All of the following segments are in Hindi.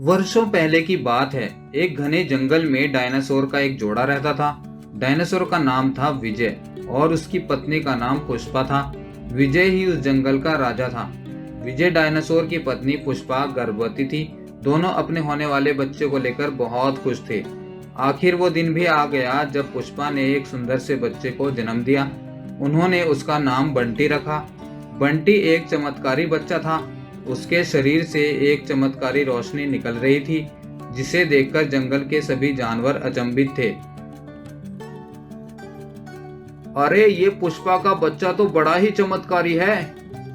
वर्षों पहले की बात है। एक घने जंगल में डायनासोर का एक जोड़ा रहता था। डायनासोर का नाम था विजय और उसकी पत्नी का नाम पुष्पा था। विजय ही उस जंगल का राजा था। विजय डायनासोर की पत्नी पुष्पा गर्भवती थी। दोनों अपने होने वाले बच्चे को लेकर बहुत खुश थे। आखिर वो दिन भी आ गया जब पुष्पा ने एक सुंदर से बच्चे को जन्म दिया। उन्होंने उसका नाम बंटी रखा। बंटी एक चमत्कारी बच्चा था। उसके शरीर से एक चमत्कारी रोशनी निकल रही थी, जिसे देखकर जंगल के सभी जानवर अचंभित थे। अरे, ये पुष्पा का बच्चा तो बड़ा ही चमत्कारी है।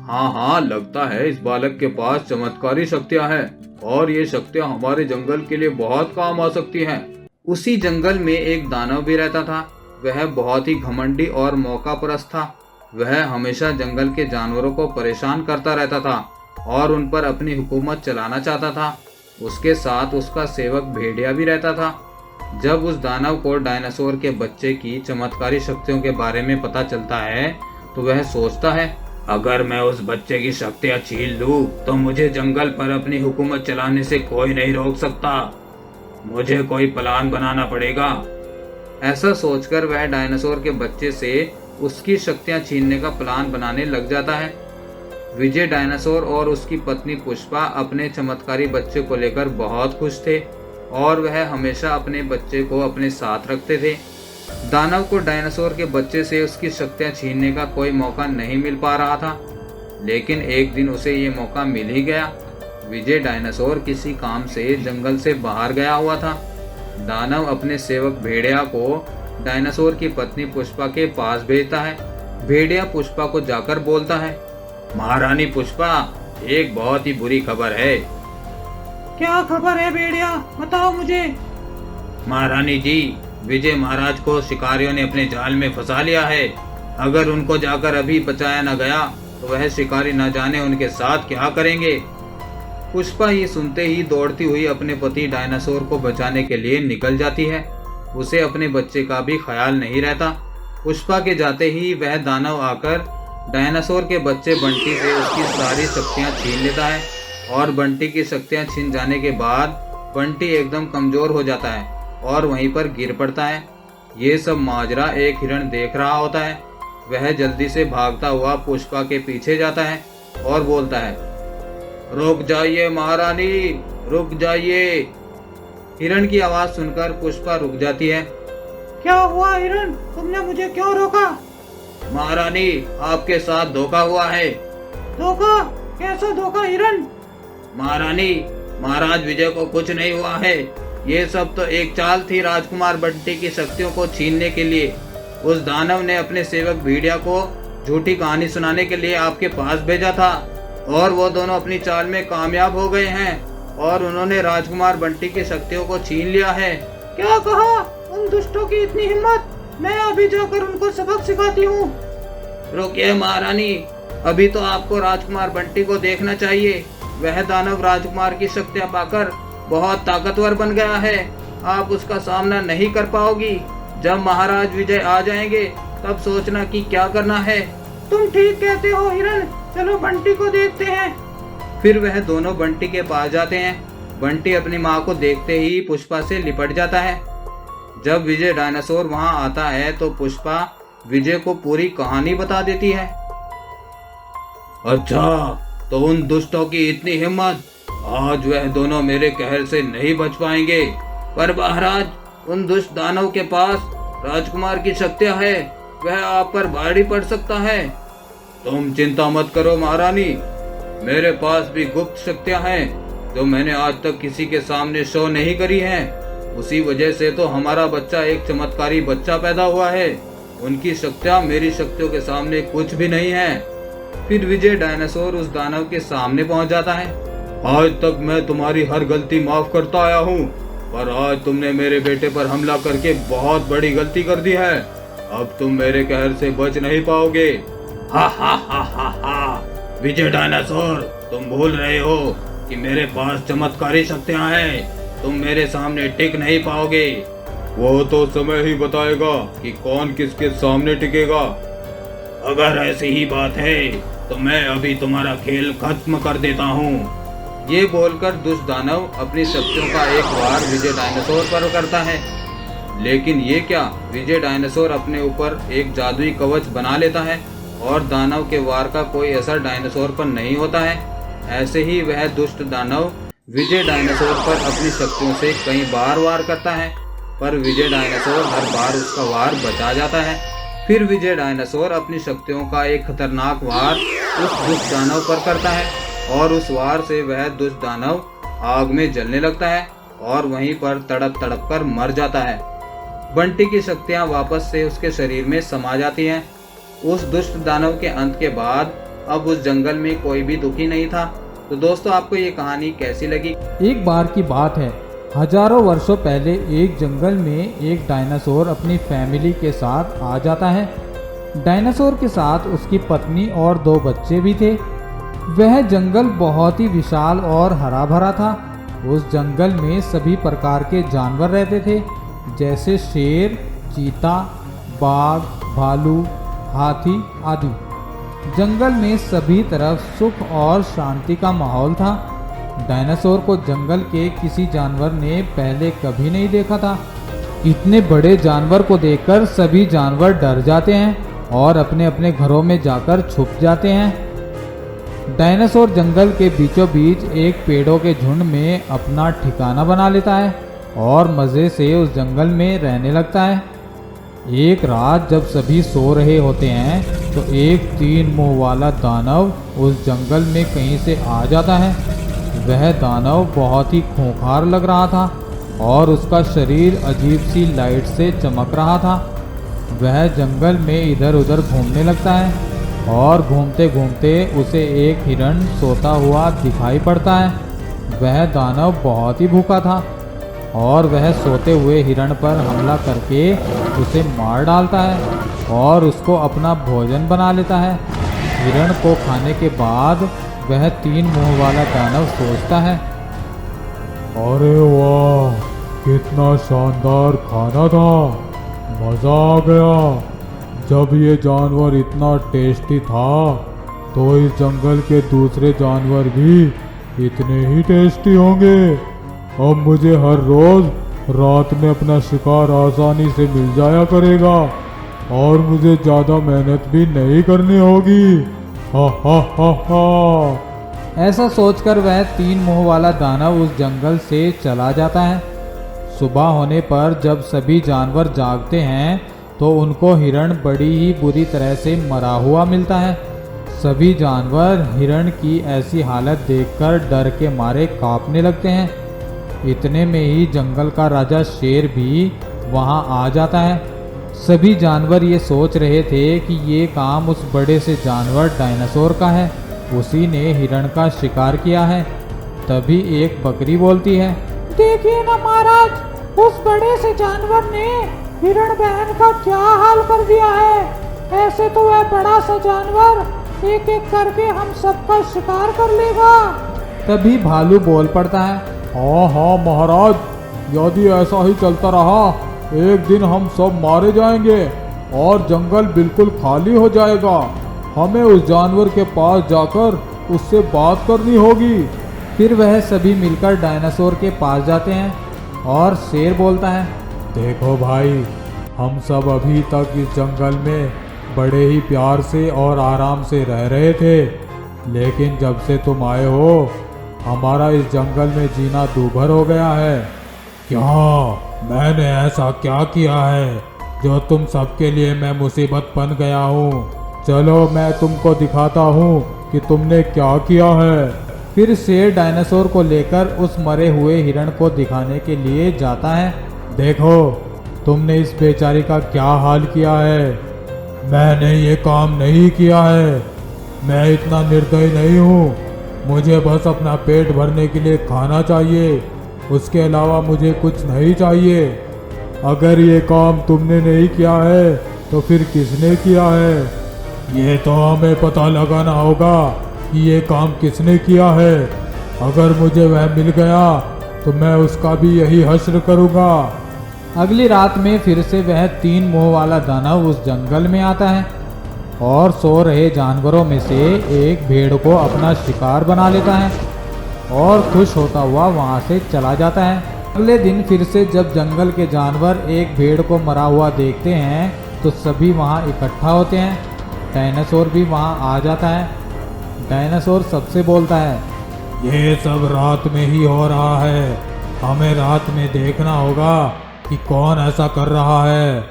हाँ हाँ, लगता है इस बालक के पास चमत्कारी शक्तियां हैं और ये शक्तियां हमारे जंगल के लिए बहुत काम आ सकती हैं। उसी जंगल में एक दानव भी रहता था। वह बहुत ही घमंडी और मौकापरस्त था। वह हमेशा जंगल के जानवरों को परेशान करता रहता था और उन पर अपनी हुकूमत चलाना चाहता था। उसके साथ उसका सेवक भेड़िया भी रहता था। जब उस दानव को डायनासोर के बच्चे की चमत्कारी शक्तियों के बारे में पता चलता है तो वह सोचता है, अगर मैं उस बच्चे की शक्तियां छीन लूं तो मुझे जंगल पर अपनी हुकूमत चलाने से कोई नहीं रोक सकता। मुझे कोई प्लान बनाना पड़ेगा। ऐसा सोचकर वह डायनासोर के बच्चे से उसकी शक्तियां छीनने का प्लान बनाने लग जाता है। विजय डायनासोर और उसकी पत्नी पुष्पा अपने चमत्कारी बच्चे को लेकर बहुत खुश थे और वह हमेशा अपने बच्चे को अपने साथ रखते थे। दानव को डायनासोर के बच्चे से उसकी शक्तियां छीनने का कोई मौका नहीं मिल पा रहा था, लेकिन एक दिन उसे ये मौका मिल ही गया। विजय डायनासोर किसी काम से जंगल से बाहर गया हुआ था। दानव अपने सेवक भेड़िया को डायनासोर की पत्नी पुष्पा के पास भेजता है। भेड़िया पुष्पा को जाकर बोलता है, महारानी पुष्पा, एक बहुत ही बुरी खबर है। क्या खबर है भेड़िया, बताओ मुझे। महारानी जी, विजय महाराज को शिकारियों ने अपने जाल में फंसा लिया है। अगर उनको जाकर अभी बचाया न गया तो वह शिकारी न जाने उनके साथ क्या करेंगे। पुष्पा ये सुनते ही दौड़ती हुई अपने पति डायनासोर को बचाने के लिए निकल जाती है। उसे अपने बच्चे का भी ख्याल नहीं रहता। पुष्पा के जाते ही वह दानव आकर डायनासोर के बच्चे बंटी से उसकी सारी शक्तियां छीन लेता है और बंटी की शक्तियां छीन जाने के बाद बंटी एकदम कमजोर हो जाता है और वहीं पर गिर पड़ता है। ये सब माजरा एक हिरण देख रहा होता है। वह जल्दी से भागता हुआ पुष्पा के पीछे जाता है और बोलता है, रुक जाइए महारानी, रुक जाइए। हिरण की आवाज सुनकर पुष्पा रुक जाती है। क्या हुआ हिरण, तुमने मुझे क्यों रोका। महारानी, आपके साथ धोखा हुआ है। धोखा? कैसा धोखा हिरण। महारानी, महाराज विजय को कुछ नहीं हुआ है। ये सब तो एक चाल थी राजकुमार बंटी की शक्तियों को छीनने के लिए। उस दानव ने अपने सेवक भेड़िया को झूठी कहानी सुनाने के लिए आपके पास भेजा था और वो दोनों अपनी चाल में कामयाब हो गए हैं और उन्होंने राजकुमार बंटी की शक्तियों को छीन लिया है। क्या कहा? उन दुष्टों की इतनी हिम्मत। मैं अभी जाकर उनको सबक सिखाती हूँ। रुकिए महारानी, अभी तो आपको राजकुमार बंटी को देखना चाहिए। वह दानव राजकुमार की शक्तियाँ पाकर बहुत ताकतवर बन गया है। आप उसका सामना नहीं कर पाओगी। जब महाराज विजय आ जाएंगे तब सोचना कि क्या करना है। तुम ठीक कहते हो हिरण, चलो बंटी को देखते हैं। फिर वह दोनों बंटी के पास जाते हैं। बंटी अपनी माँ को देखते ही पुष्पा से लिपट जाता है। जब विजय डायनासोर वहां आता है तो पुष्पा विजय को पूरी कहानी बता देती है। अच्छा, तो उन दुष्टों की इतनी हिम्मत। आज वह दोनों मेरे कहर से नहीं बच पाएंगे। पर महाराज, उन दुष्ट दानव के पास राजकुमार की शक्तियां है। वह आप पर भारी पड़ सकता है। तुम चिंता मत करो महारानी, मेरे पास भी गुप्त शक्तियां हैं जो मैंने आज तक किसी के सामने शो नहीं करी हैं। उसी वजह से तो हमारा बच्चा एक चमत्कारी बच्चा पैदा हुआ है। उनकी शक्तियां मेरी शक्तियों के सामने कुछ भी नहीं है। फिर विजय डायनासोर उस दानव के सामने पहुंच जाता है। आज तक मैं तुम्हारी हर गलती माफ करता आया हूँ, पर आज तुमने मेरे बेटे पर हमला करके बहुत बड़ी गलती कर दी है। अब तुम मेरे कहर से बच नहीं पाओगे। हा हा हा हा हा। विजय डायनासोर, तुम भूल रहे हो कि मेरे पास चमत्कारी शक्तियां हैं। तुम मेरे सामने टिक नहीं पाओगे। वो तो समय ही बताएगा कि कौन किसके सामने टिकेगा। अगर ऐसी ही बात है तो मैं अभी तुम्हारा खेल खत्म कर देता हूँ। ये बोलकर दुष्ट दानव अपनी शक्तियों का एक वार विजय डायनासोर पर करता है। लेकिन ये क्या, विजय डायनासोर अपने ऊपर एक जादुई कवच बना लेता है और दानव के वार का कोई असर डायनासोर पर नहीं होता है। ऐसे ही वह दुष्ट दानव विजय डायनासोर पर अपनी शक्तियों से कई बार वार करता है, पर विजय डायनासोर हर बार उसका वार बचा जाता है। फिर विजय डायनासोर अपनी शक्तियों का एक खतरनाक वार उस दुष्ट दानव पर करता है और उस वार से वह दुष्ट दानव आग में जलने लगता है और वहीं पर तड़प तड़प कर मर जाता है। बंटी की शक्तियां वापस से उसके शरीर में समा जाती हैं। उस दुष्ट दानव के अंत के बाद अब उस जंगल में कोई भी दुखी नहीं था। तो दोस्तों, आपको ये कहानी कैसी लगी? एक बार की बात है, हजारों वर्षों पहले एक जंगल में एक डायनासोर अपनी फैमिली के साथ आ जाता है। डायनासोर के साथ उसकी पत्नी और 2 बच्चे भी थे। वह जंगल बहुत ही विशाल और हरा भरा था। उस जंगल में सभी प्रकार के जानवर रहते थे, जैसे शेर, चीता, बाघ, भालू, हाथी आदि। जंगल में सभी तरफ सुख और शांति का माहौल था। डायनासोर को जंगल के किसी जानवर ने पहले कभी नहीं देखा था। इतने बड़े जानवर को देखकर सभी जानवर डर जाते हैं और अपने अपने घरों में जाकर छुप जाते हैं। डायनासोर जंगल के बीचों बीच एक पेड़ों के झुंड में अपना ठिकाना बना लेता है और मज़े से उस जंगल में रहने लगता है। एक रात जब सभी सो रहे होते हैं तो एक 3 मुंह वाला दानव उस जंगल में कहीं से आ जाता है। वह दानव बहुत ही खूंखार लग रहा था और उसका शरीर अजीब सी लाइट से चमक रहा था। वह जंगल में इधर उधर घूमने लगता है और घूमते घूमते उसे एक हिरण सोता हुआ दिखाई पड़ता है। वह दानव बहुत ही भूखा था और वह सोते हुए हिरण पर हमला करके उसे मार डालता है और उसको अपना भोजन बना लेता है। हिरण को खाने के बाद वह 3 मुंह वाला दानव सोचता है, अरे वाह, कितना शानदार खाना था, मज़ा आ गया। जब ये जानवर इतना टेस्टी था तो इस जंगल के दूसरे जानवर भी इतने ही टेस्टी होंगे। अब मुझे हर रोज़ रात में अपना शिकार आसानी से मिल जाया करेगा और मुझे ज़्यादा मेहनत भी नहीं करनी होगी। हा हा हा हा। ऐसा सोचकर वह 3 मुंह वाला दानव उस जंगल से चला जाता है। सुबह होने पर जब सभी जानवर जागते हैं तो उनको हिरण बड़ी ही बुरी तरह से मरा हुआ मिलता है। सभी जानवर हिरण की ऐसी हालत देखकर डर के मारे कांपने लगते हैं। इतने में ही जंगल का राजा शेर भी वहां आ जाता है। सभी जानवर ये सोच रहे थे कि ये काम उस बड़े से जानवर डायनासोर का है, उसी ने हिरण का शिकार किया है। तभी एक बकरी बोलती है, देखिए ना महाराज, उस बड़े से जानवर ने हिरण बहन का क्या हाल कर दिया है। ऐसे तो वह बड़ा सा जानवर एक एक करके हम सबका शिकार कर लेगा। तभी भालू बोल पड़ता है, हाँ हाँ महाराज, यदि ऐसा ही चलता रहा एक दिन हम सब मारे जाएंगे और जंगल बिल्कुल खाली हो जाएगा। हमें उस जानवर के पास जाकर उससे बात करनी होगी। फिर वह सभी मिलकर डायनासोर के पास जाते हैं और शेर बोलता है, देखो भाई, हम सब अभी तक इस जंगल में बड़े ही प्यार से और आराम से रह रहे थे, लेकिन जब से तुम आए हो हमारा इस जंगल में जीना दूभर हो गया है। क्या मैंने ऐसा क्या किया है जो तुम सबके लिए मैं मुसीबत बन गया हूँ? चलो मैं तुमको दिखाता हूँ कि तुमने क्या किया है। फिर शेर डायनासोर को लेकर उस मरे हुए हिरण को दिखाने के लिए जाता है। देखो, तुमने इस बेचारी का क्या हाल किया है। मैंने ये काम नहीं किया है, मैं इतना निर्दयी नहीं हूँ। मुझे बस अपना पेट भरने के लिए खाना चाहिए, उसके अलावा मुझे कुछ नहीं चाहिए। अगर ये काम तुमने नहीं किया है तो फिर किसने किया है? ये तो हमें पता लगाना होगा कि ये काम किसने किया है। अगर मुझे वह मिल गया तो मैं उसका भी यही हश्र करूँगा। अगली रात में फिर से वह 3 मुंह वाला दानव उस जंगल में आता है और सो रहे जानवरों में से एक भेड़ को अपना शिकार बना लेता है। और खुश होता हुआ वहाँ से चला जाता है। अगले दिन फिर से जब जंगल के जानवर एक भेड़ को मरा हुआ देखते हैं तो सभी वहाँ इकट्ठा होते हैं। डायनासोर भी वहाँ आ जाता है। डायनासोर सबसे बोलता है, ये सब रात में ही हो रहा है। हमें रात में देखना होगा कि कौन ऐसा कर रहा है।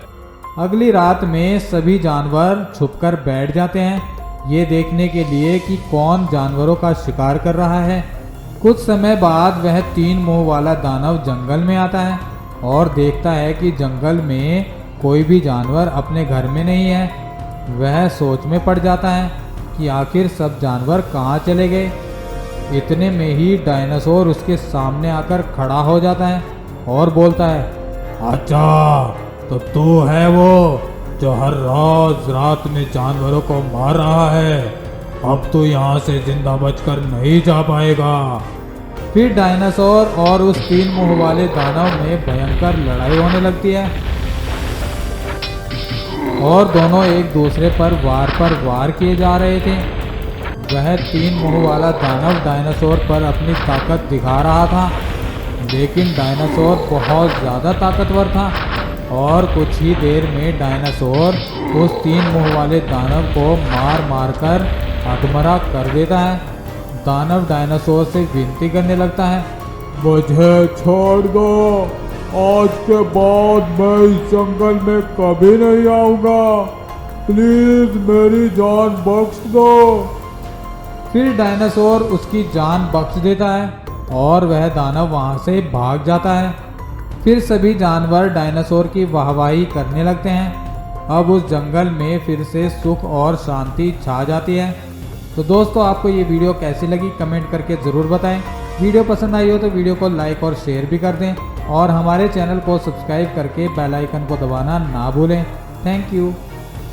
अगली रात में सभी जानवर छुपकर बैठ जाते हैं ये देखने के लिए कि कौन जानवरों का शिकार कर रहा है। कुछ समय बाद वह 3 मुंह वाला दानव जंगल में आता है और देखता है कि जंगल में कोई भी जानवर अपने घर में नहीं है। वह सोच में पड़ जाता है कि आखिर सब जानवर कहाँ चले गए। इतने में ही डायनासोर उसके सामने आकर खड़ा हो जाता है और बोलता है, अच्छा, तो तू है वो जो हर रोज रात में जानवरों को मार रहा है। अब तू यहाँ से जिंदा बचकर नहीं जा पाएगा। फिर डायनासोर और उस 3 मुंह वाले दानव में भयंकर लड़ाई होने लगती है और दोनों एक दूसरे पर वार किए जा रहे थे। वह 3 मुंह वाला दानव डायनासोर पर अपनी ताकत दिखा रहा था, लेकिन डायनासोर बहुत ज़्यादा ताकतवर था और कुछ ही देर में डायनासोर उस 3 मुंह वाले दानव को मार कर अधमरा कर देता है। दानव डायनासोर से विनती करने लगता है, मुझे छोड़ दो। आज के बाद मैं इस जंगल में कभी नहीं आऊँगा। प्लीज मेरी जान बख्श दो। फिर डायनासोर उसकी जान बख्श देता है और वह दानव वहाँ से भाग जाता है। फिर सभी जानवर डायनासोर की वाहवाही करने लगते हैं। अब उस जंगल में फिर से सुख और शांति छा जाती है। तो दोस्तों, आपको ये वीडियो कैसी लगी कमेंट करके ज़रूर बताएं। वीडियो पसंद आई हो तो वीडियो को लाइक और शेयर भी कर दें और हमारे चैनल को सब्सक्राइब करके बेल आइकन को दबाना ना भूलें। Thank you.